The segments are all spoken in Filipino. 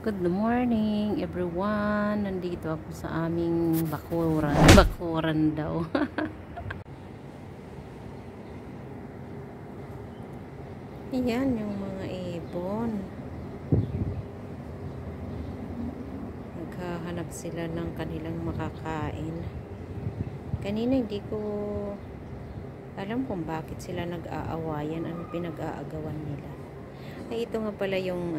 Good morning everyone. Nandito ako sa aming bakuran. Bakuran daw. Ayan yung mga ibon. Naghahanap sila ng kanilang makakain. Kanina hindi ko alam kung bakit sila nag-aawayan. Ano pinag-aagawan nila. Ay, ito nga pala yung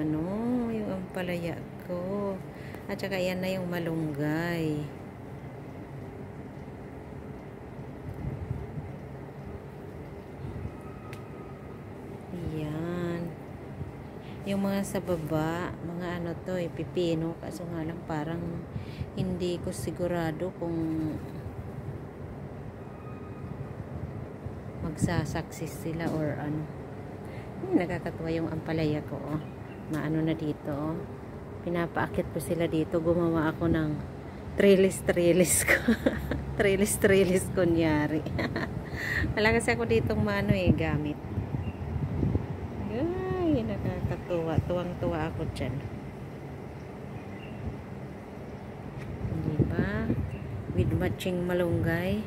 yung ampalaya ko. At saka yan na yung malunggay. Yan. Yung mga sa baba, mga to, pipino. Kaso nga lang parang hindi ko sigurado kung magsasaksis sila or ano. Nakakatuwa yung ampalaya ko, oh. Maano na dito, oh. Pinapaakit ko sila dito. Gumawa ako ng trellis ko. trellis kunyari. Wala kasi ako ditong maano gamit. Ay, nakakatuwa. Tuwang-tuwa ako dyan. Diba? With matching malunggay.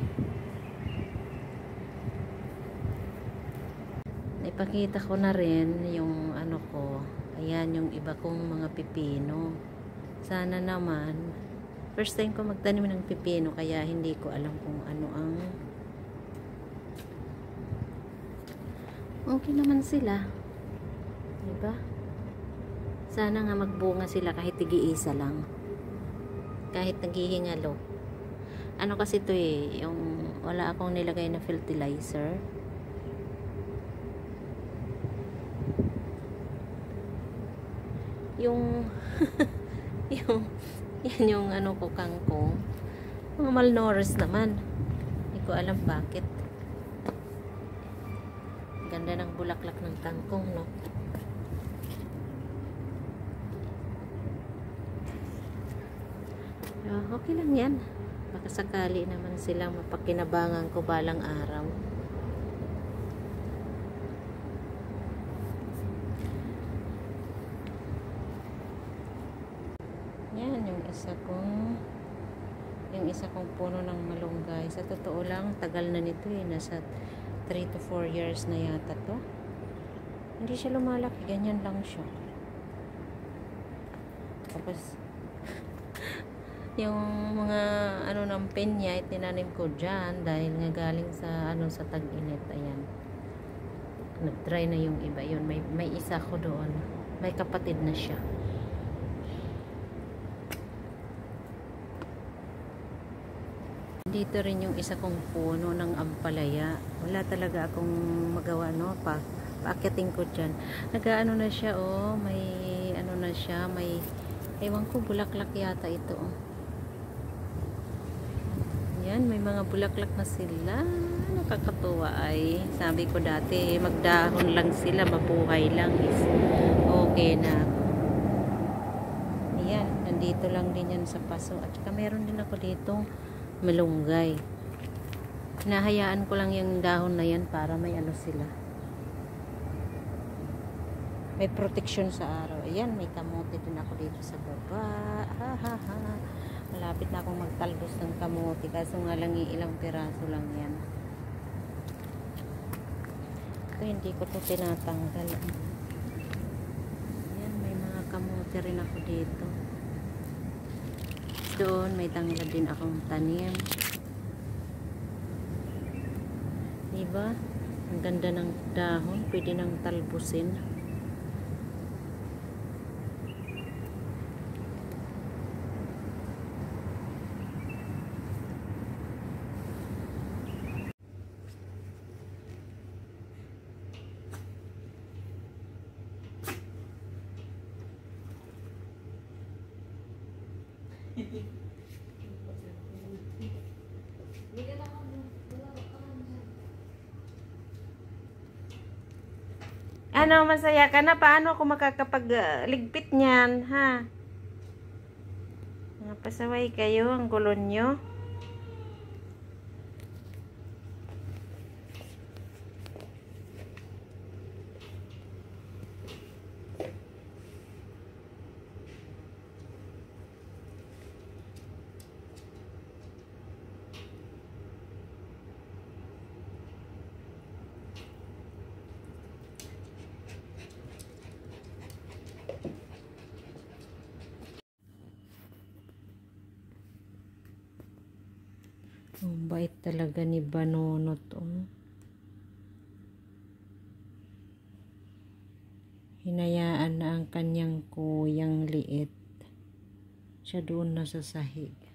Ipakita ko na rin yung ko. Ayan yung iba kong mga pipino. Sana naman first time ko magtanim ng pipino kaya hindi ko alam kung ano ang okay naman sila. Diba? Sana nga magbunga sila kahit tig-iisa lang. Kahit naghihingalo. Ano kasi to yung wala akong nilagay na fertilizer. Yung yan yung ko kangkong mga malnourished naman, hindi ko alam bakit. Ganda ng bulaklak ng kangkong, no? Okay lang yan, baka sakali naman silang mapakinabangan ko balang araw. Yan yung isa kong puno ng malunggay. Sa totoo lang, tagal na nito nasa 3 to 4 years na yata to. Hindi siya lumalaki, ganyan lang siya. Tapos yung mga ng penya itinanim ko dyan dahil nga galing sa sa tag-init. Ayan, nag-dry na yung iba. Yun, may isa ko doon, may kapatid na siya. Dito rin yung isa kong puno ng ampalaya. Wala talaga akong magawa, paakyatin ko dyan. Nag-ano na siya, oh. May na siya. May, ewan ko, bulaklak yata ito, oh. Yan, may mga bulaklak na sila. Nakakatuwa ay. Sabi ko dati, magdahon lang sila, mabuhay lang. Okay na. Ayan, nandito lang din yan sa paso. At saka meron din ako dito malunggay. Hinahayaan ko lang yung dahon na yan para may sila. May protection sa araw. Ayan, may kamote din ako dito sa baba. Malapit na akong magtalbos ng kamote kaso nga lang ilang piraso lang yan. Ito, hindi ko to tinatanggal. Ayan, may mga kamote rin ako dito. Doon may tanglad din akong tanim. Diba? Ang ganda ng dahon, pwede nang talbusin. Ano, masaya ka na? Paano ako makakapagligpit niyan, ha? Pasaway kayo, ang gulo nyo. Ang bait talaga ni Banonot, oh. Hinayaan na ang kanyang kuyang liit. Siya doon na sa sahig.